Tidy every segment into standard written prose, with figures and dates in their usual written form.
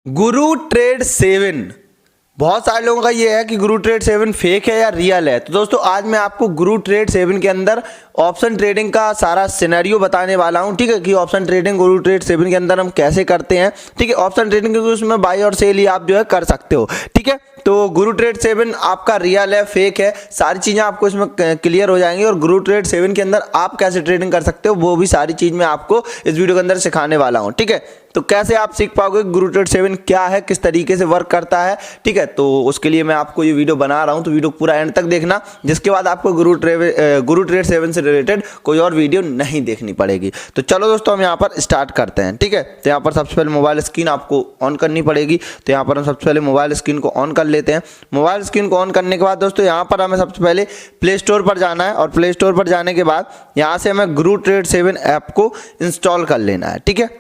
गुरु trade 7 बहुत सारे लोगों का ये है कि गुरु ट्रेड 7 फेक है या रियल है। तो दोस्तों आज मैं आपको गुरु ट्रेड 7 के अंदर ऑप्शन ट्रेडिंग का सारा सिनेरियो बताने वाला हूं, ठीक है, कि ऑप्शन ट्रेडिंग गुरु ट्रेड 7 के अंदर हम कैसे करते हैं। ठीक है, ऑप्शन ट्रेडिंग क्योंकि उसमें बाई और सेल ही आप जो है कर सकते हो। ठीक है, तो गुरु ट्रेड 7 आपका रियल है फेक है, सारी चीज़ें आपको इसमें क्लियर हो जाएंगी और गुरु ट्रेड 7 के अंदर आप कैसे ट्रेडिंग कर सकते हो वो भी सारी चीज़ मैं आपको इस वीडियो के अंदर सिखाने वाला हूँ। ठीक है, तो कैसे आप सीख पाओगे गुरु ट्रेड 7 क्या है, किस तरीके से वर्क करता है। ठीक है, तो उसके लिए मैं आपको ये वीडियो बना रहा हूँ, तो वीडियो पूरा एंड तक देखना, जिसके बाद आपको गुरु ट्रेड 7 से रिलेटेड कोई और वीडियो नहीं देखनी पड़ेगी। तो चलो दोस्तों हम यहाँ पर स्टार्ट करते हैं। ठीक है, तो यहाँ पर सबसे पहले मोबाइल स्क्रीन आपको ऑन करनी पड़ेगी। तो यहाँ पर हम सबसे पहले मोबाइल स्क्रीन को ऑन कर लेते हैं। मोबाइल स्क्रीन को ऑन करने के बाद दोस्तों यहाँ पर हमें सबसे पहले प्ले स्टोर पर जाना है और प्ले स्टोर पर जाने के बाद यहाँ से हमें गुरु ट्रेड 7 ऐप को इंस्टॉल कर लेना है। ठीक है,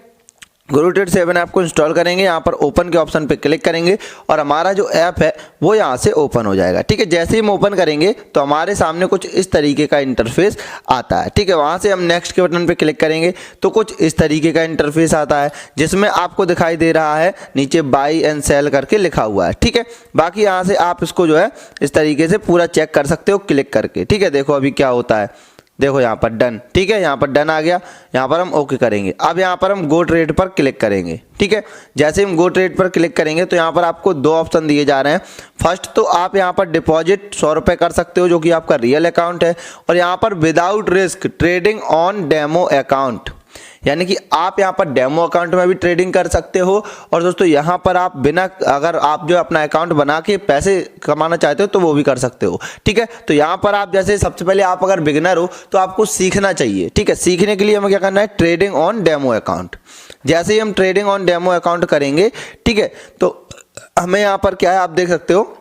गुरु ट्रेड 7 ऐप को इंस्टॉल करेंगे, यहाँ पर ओपन के ऑप्शन पे क्लिक करेंगे और हमारा जो ऐप है वो यहाँ से ओपन हो जाएगा। ठीक है, जैसे ही हम ओपन करेंगे तो हमारे सामने कुछ इस तरीके का इंटरफेस आता है। ठीक है, वहाँ से हम नेक्स्ट के बटन पे क्लिक करेंगे तो कुछ इस तरीके का इंटरफेस आता है, जिसमें आपको दिखाई दे रहा है नीचे बाई एंड सेल करके लिखा हुआ है। ठीक है, बाकी यहाँ से आप इसको जो है इस तरीके से पूरा चेक कर सकते हो क्लिक करके। ठीक है, देखो अभी क्या होता है, देखो यहाँ पर डन। ठीक है, यहाँ पर डन आ गया, यहाँ पर हम ओके करेंगे। अब यहाँ पर हम गो ट्रेड पर क्लिक करेंगे। ठीक है, जैसे हम गो ट्रेड पर क्लिक करेंगे तो यहाँ पर आपको दो ऑप्शन दिए जा रहे हैं। फर्स्ट तो आप यहाँ पर डिपॉजिट 100 रुपये कर सकते हो जो कि आपका रियल अकाउंट है, और यहाँ पर without risk trading on demo account, यानी कि आप यहाँ पर डेमो अकाउंट में भी ट्रेडिंग कर सकते हो। और दोस्तों यहाँ पर आप बिना, अगर आप जो अपना अकाउंट बना के पैसे कमाना चाहते हो तो वो भी कर सकते हो। ठीक है, तो यहाँ पर आप जैसे सबसे पहले आप अगर बिगिनर हो तो आपको सीखना चाहिए। ठीक है, सीखने के लिए हमें क्या करना है, ट्रेडिंग ऑन डेमो अकाउंट। जैसे ही हम ट्रेडिंग ऑन डेमो अकाउंट करेंगे, ठीक है, तो हमें यहाँ पर क्या है आप देख सकते हो,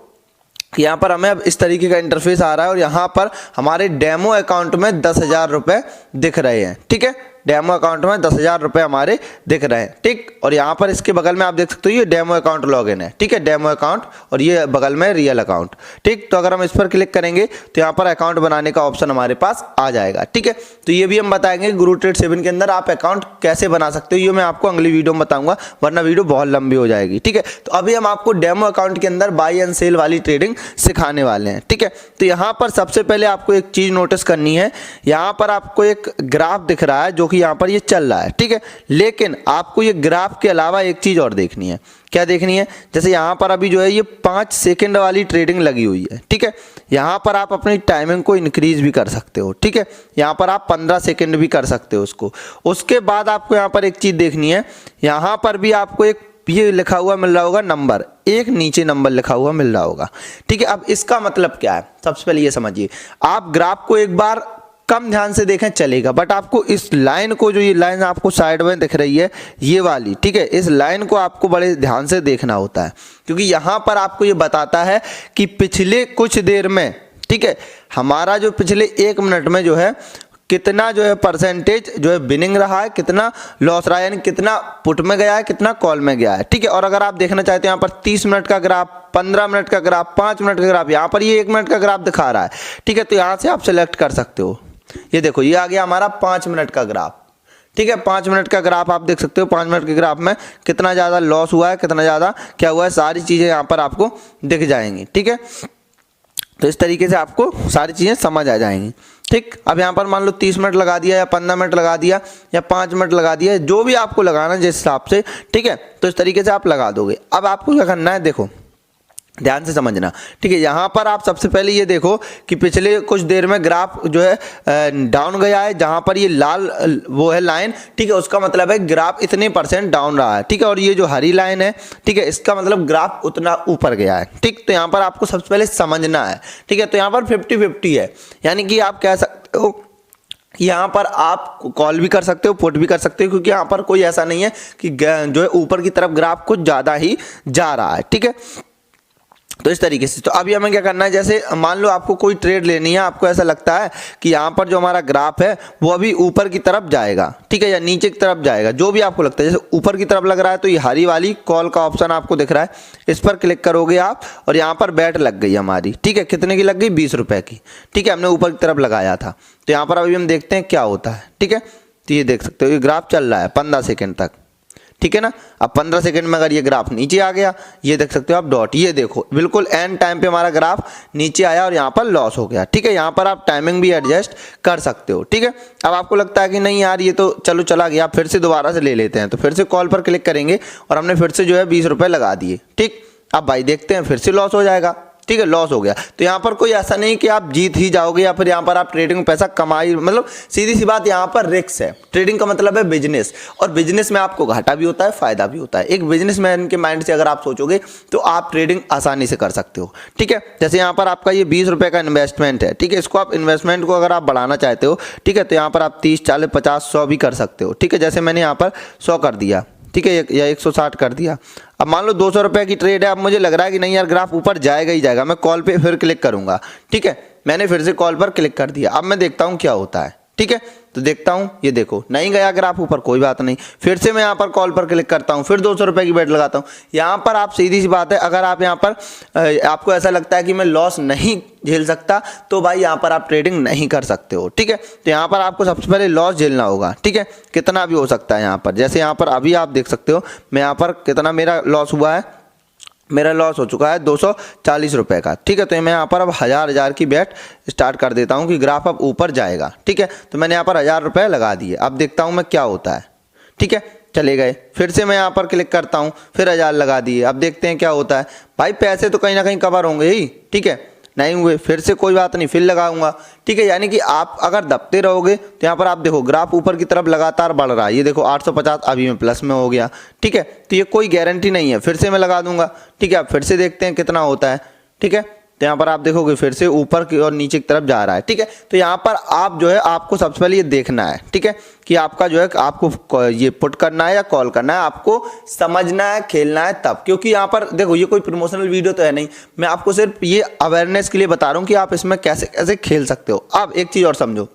यहाँ पर हमें अब इस तरीके का इंटरफेस आ रहा है और यहाँ पर हमारे डेमो अकाउंट में 10,000 रुपये दिख रहे हैं। ठीक है, डेमो अकाउंट में 10,000 रुपये हमारे दिख रहे हैं। ठीक, और यहाँ पर इसके बगल में आप देख सकते हो ये डेमो अकाउंट लॉगिन है। ठीक है, डेमो अकाउंट, और ये बगल में रियल अकाउंट। ठीक, तो अगर हम इस पर क्लिक करेंगे तो यहाँ पर अकाउंट बनाने का ऑप्शन हमारे पास आ जाएगा। ठीक है, तो ये भी हम बताएंगे गुरु ट्रेड 7 के अंदर आप अकाउंट कैसे बना सकते हो, ये मैं आपको अगली वीडियो में बताऊंगा, वरना वीडियो बहुत लंबी हो जाएगी। ठीक है, तो अभी हम आपको डेमो अकाउंट के अंदर बाई एंड सेल वाली ट्रेडिंग सिखाने वाले हैं। ठीक है, तो यहाँ पर सबसे पहले आपको एक चीज़ नोटिस करनी है, यहाँ पर आपको एक ग्राफ दिख रहा है जो कि यहाँ पर ये चल रहा है। ठीक है, लेकिन आपको ये ग्राफ के अलावा एक चीज़ और देखनी है। क्या देखनी है, जैसे यहाँ पर अभी जो है ये 5 सेकंड वाली ट्रेडिंग लगी हुई है। ठीक है, यहाँ पर आप अपनी टाइमिंग को इंक्रीज भी कर सकते हो। ठीक है, यहाँ पर आप 15 सेकंड भी कर सकते हो उसको। उसके बाद आपको यहाँ पर एक चीज़ देखनी है, यहाँ पर भी आपको एक ये लिखा हुआ मिल रहा होगा नंबर, एक नीचे नंबर लिखा हुआ मिल रहा होगा। ठीक है, अब इसका मतलब क्या है, सबसे पहले ये समझिए। आप ग्राफ को एक बार कम ध्यान से देखें चलेगा, बट आपको इस लाइन को, जो ये लाइन आपको साइड में दिख रही है ये वाली, ठीक है, इस लाइन को आपको बड़े ध्यान से देखना होता है, क्योंकि यहाँ पर आपको ये बताता है कि पिछले कुछ देर में, ठीक है, हमारा जो पिछले 1 मिनट में जो है कितना जो है परसेंटेज जो है विनिंग रहा है, कितना लॉस रहा है, यानी कितना पुट में गया है, कितना कॉल में गया है। ठीक है, और अगर आप देखना चाहते हैं यहाँ पर 30 मिनट का ग्राफ, 15 मिनट का ग्राफ, 5 मिनट का ग्राफ, यहाँ पर ये 1 मिनट का ग्राफ दिखा रहा है। ठीक है, तो यहाँ से आप सेलेक्ट कर सकते हो। ये देखो ये आ गया हमारा 5 मिनट का ग्राफ। ठीक है, 5 मिनट का ग्राफ आप देख सकते हो। 5 मिनट के ग्राफ में कितना ज़्यादा लॉस हुआ है, कितना ज़्यादा क्या हुआ है, सारी चीज़ें यहाँ पर आपको दिख जाएंगी। ठीक है, तो इस तरीके से आपको सारी चीज़ें समझ आ जाएंगी। ठीक, अब यहाँ पर मान लो 30 मिनट लगा दिया या 15 मिनट लगा दिया या 5 मिनट लगा दिया, जो भी आपको लगाना जिस हिसाब से। ठीक है, तो इस तरीके से आप लगा दोगे। अब आपको क्या करना है, देखो ध्यान से समझना। ठीक है, यहाँ पर आप सबसे पहले ये देखो कि पिछले कुछ देर में ग्राफ जो है डाउन गया है, जहाँ पर ये लाल वो है लाइन, ठीक है, उसका मतलब है ग्राफ इतने % डाउन रहा है। ठीक है, और ये जो हरी लाइन है, ठीक है, इसका मतलब ग्राफ उतना ऊपर गया है। ठीक, तो यहाँ पर आपको सबसे पहले समझना है। ठीक है, तो यहाँ पर 50-50 है, यानी कि आप कह सकते हो यहाँ पर आप कॉल भी कर सकते हो, पुट भी कर सकते हो, क्योंकि यहाँ पर कोई ऐसा नहीं है कि जो है ऊपर की तरफ ग्राफ कुछ ज़्यादा ही जा रहा है। ठीक है, तो इस तरीके से। तो अभी हमें क्या करना है, जैसे मान लो आपको कोई ट्रेड लेनी है, आपको ऐसा लगता है कि यहाँ पर जो हमारा ग्राफ है वो अभी ऊपर की तरफ जाएगा, ठीक है, या नीचे की तरफ जाएगा, जो भी आपको लगता है। जैसे ऊपर की तरफ लग रहा है तो ये हरी वाली कॉल का ऑप्शन आपको दिख रहा है, इस पर क्लिक करोगे आप और यहाँ पर बैट लग गई हमारी। ठीक है, कितने की लग गई, 20 रुपये की। ठीक है, हमने ऊपर की तरफ लगाया था। तो यहाँ पर अभी हम देखते हैं क्या होता है। ठीक है, तो ये देख सकते हो ये ग्राफ चल रहा है 15 सेकेंड तक। ठीक है ना। अब 15 सेकंड में अगर ये ग्राफ नीचे आ गया, ये देख सकते हो आप डॉट, ये देखो बिल्कुल एंड टाइम पे हमारा ग्राफ नीचे आया और यहाँ पर लॉस हो गया, ठीक है। यहाँ पर आप टाइमिंग भी एडजस्ट कर सकते हो, ठीक है। अब आपको लगता है कि नहीं यार ये तो चलो चला गया, फिर से दोबारा से ले लेते हैं, तो फिर से कॉल पर क्लिक करेंगे और हमने फिर से जो है 20 रुपये लगा दिए, ठीक। अब भाई देखते हैं फिर से लॉस हो जाएगा, ठीक है, लॉस हो गया। तो यहाँ पर कोई ऐसा नहीं कि आप जीत ही जाओगे या फिर यहाँ पर आप ट्रेडिंग में पैसा कमाई, मतलब सीधी सी बात, यहाँ पर रिस्क है। ट्रेडिंग का मतलब है बिजनेस, और बिजनेस में आपको घाटा भी होता है, फायदा भी होता है। एक बिजनेसमैन के माइंड से अगर आप सोचोगे तो आप ट्रेडिंग आसानी से कर सकते हो, ठीक है। जैसे यहाँ पर आपका ये 20 रुपये का इन्वेस्टमेंट है, ठीक है। इसको आप इन्वेस्टमेंट को अगर आप बढ़ाना चाहते हो, ठीक है, तो यहाँ पर आप 30, 40, 50, 100 भी कर सकते हो, ठीक है। जैसे मैंने यहाँ पर 100 कर दिया, ठीक है, या 160 कर दिया। अब मान लो 200 रुपये की ट्रेड है, अब मुझे लग रहा है कि नहीं यार ग्राफ ऊपर जाएगा ही जाएगा, मैं कॉल पे फिर क्लिक करूंगा, ठीक है। मैंने फिर से कॉल पर क्लिक कर दिया, अब मैं देखता हूँ क्या होता है, ठीक है। तो देखता हूँ, ये देखो नहीं गया ग्राफ ऊपर, कोई बात नहीं, फिर से मैं यहाँ पर कॉल पर क्लिक करता हूँ, फिर 200 रुपये की बेट लगाता हूँ। यहाँ पर आप सीधी सी बात है, अगर आप यहाँ पर आपको ऐसा लगता है कि मैं लॉस नहीं झेल सकता, तो भाई यहाँ पर आप ट्रेडिंग नहीं कर सकते हो, ठीक है। तो यहाँ पर आपको सबसे पहले लॉस झेलना होगा, ठीक है, कितना भी हो सकता है यहाँ पर। जैसे यहाँ पर अभी आप देख सकते हो मैं यहाँ पर कितना मेरा लॉस हुआ है, मेरा लॉस हो चुका है 240 रुपये का, ठीक है। तो मैं यहाँ पर अब हज़ार की बेट स्टार्ट कर देता हूँ कि ग्राफ अब ऊपर जाएगा, ठीक है। तो मैंने यहाँ पर 1000 रुपये लगा दिए, अब देखता हूँ मैं क्या होता है, ठीक है। चले गए, फिर से मैं यहाँ पर क्लिक करता हूँ, फिर 1000 लगा दिए, अब देखते हैं क्या होता है। भाई पैसे तो कहीं ना कहीं कवर होंगे ही, ठीक है, नहीं हुए फिर से कोई बात नहीं, फिर लगाऊंगा, ठीक है। यानी कि आप अगर दबते रहोगे तो यहाँ पर आप देखो ग्राफ ऊपर की तरफ लगातार बढ़ रहा है, ये देखो 850 अभी में प्लस में हो गया, ठीक है। तो ये कोई गारंटी नहीं है, फिर से मैं लगा दूंगा, ठीक है। अब फिर से देखते हैं कितना होता है, ठीक है। तो यहाँ पर आप देखोगे फिर से ऊपर की और नीचे की तरफ जा रहा है, ठीक है। तो यहाँ पर आप जो है आपको सबसे पहले ये देखना है, ठीक है, कि आपका जो है आपको ये पुट करना है या कॉल करना है, आपको समझना है, खेलना है तब। क्योंकि यहाँ पर देखो ये कोई प्रमोशनल वीडियो तो है नहीं, मैं आपको सिर्फ ये अवेयरनेस के लिए बता रहा हूँ कि आप इसमें कैसे कैसे खेल सकते हो। अब एक चीज़ और समझो,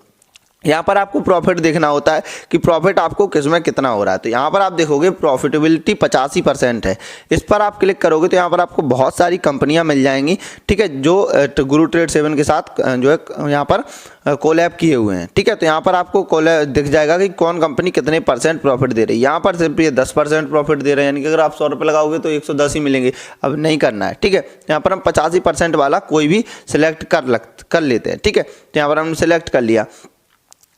यहाँ पर आपको प्रॉफिट देखना होता है कि प्रॉफिट आपको किसमें कितना हो रहा है। तो यहाँ पर आप देखोगे प्रॉफिटेबिलिटी 85% है, इस पर आप क्लिक करोगे तो यहाँ पर आपको बहुत सारी कंपनियाँ मिल जाएंगी, ठीक है, जो गुरु ट्रेड 7 के साथ जो है यहाँ पर कोलैब किए हुए हैं, ठीक है। तो यहाँ पर आपको कोलैब दिख जाएगा कि कौन कंपनी कितने % प्रॉफिट दे रही है। यहाँ पर सिर्फ ये 10% प्रॉफिट दे रहे हैं, यानी कि अगर आप 100 रुपये लगाओगे तो 110 ही मिलेंगे। अब नहीं करना है, ठीक है। यहाँ पर हम 85% वाला कोई भी सिलेक्ट कर लेते हैं, ठीक है। तो यहाँ पर हमने सिलेक्ट कर लिया।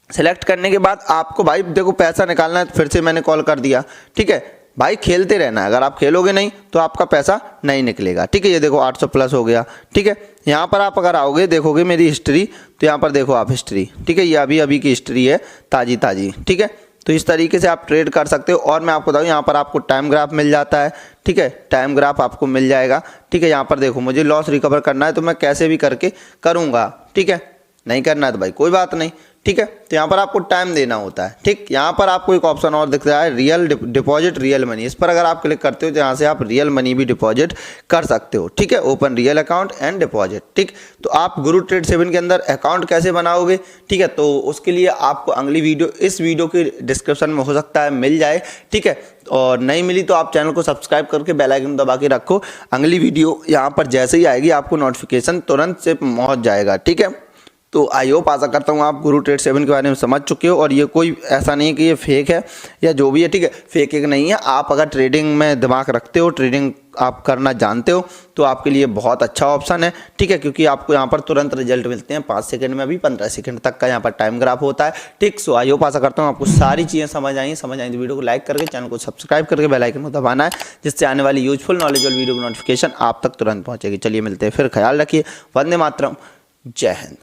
सेलेक्ट करने के बाद आपको भाई देखो पैसा निकालना है, तो फिर से मैंने कॉल कर दिया, ठीक है। भाई खेलते रहना है, अगर आप खेलोगे नहीं तो आपका पैसा नहीं निकलेगा, ठीक है। ये देखो 800 प्लस हो गया, ठीक है। यहाँ पर आप अगर आओगे देखोगे मेरी हिस्ट्री, तो यहाँ पर देखो आप हिस्ट्री, ठीक है, ये अभी की हिस्ट्री है ताज़ी, ठीक है। तो इस तरीके से आप ट्रेड कर सकते हो। और मैं आपको बताऊँ यहाँ पर आपको टाइम ग्राफ मिल जाता है, ठीक है, टाइम ग्राफ आपको मिल जाएगा, ठीक है। यहाँ पर देखो मुझे लॉस रिकवर करना है तो मैं कैसे भी करके करूँगा, ठीक है। नहीं करना है तो भाई कोई बात नहीं, ठीक है। तो यहाँ पर आपको टाइम देना होता है, ठीक। यहाँ पर आपको एक ऑप्शन और दिख रहा है रियल डिपॉजिट रियल मनी, इस पर अगर आप क्लिक करते हो तो यहाँ से आप रियल मनी भी डिपॉजिट कर सकते हो, ठीक है। Open real account and deposit, ठीक। तो आप गुरु ट्रेड 7 के अंदर अकाउंट कैसे बनाओगे, ठीक है, तो उसके लिए आपको अगली वीडियो इस वीडियो के डिस्क्रिप्शन में हो सकता है मिल जाए, ठीक है। और नहीं मिली तो आप चैनल को सब्सक्राइब करके बेल आइकन दबा के रखो, अगली वीडियो यहाँ पर जैसे ही आएगी आपको नोटिफिकेशन तुरंत से पहुँच जाएगा, ठीक है। तो आई होप आशा करता हूँ आप गुरु ट्रेड 7 के बारे में समझ चुके हो, और ये कोई ऐसा नहीं है कि ये फेक है या जो भी है, ठीक है, फेक एक नहीं है। आप अगर ट्रेडिंग में दिमाग रखते हो, ट्रेडिंग आप करना जानते हो, तो आपके लिए बहुत अच्छा ऑप्शन है, ठीक है। क्योंकि आपको यहाँ पर तुरंत रिजल्ट मिलते हैं, 5 सेकंड में भी 15 सेकंड तक का यहाँ पर टाइम ग्राफ होता है, ठीक। सो आई होप आशा करता हूँ आपको सारी चीज़ें समझ आई तो वीडियो को लाइक करके चैनल को सब्सक्राइब करके बेल आइकन को दबाना है, जिससे आने वाली यूजफुल नॉलेजेबल वीडियो की नोटिफिकेशन आप तक तुरंत पहुँचेगी। चलिए मिलते हैं फिर, ख्याल रखिए, वंदे मातरम, जय हिंद।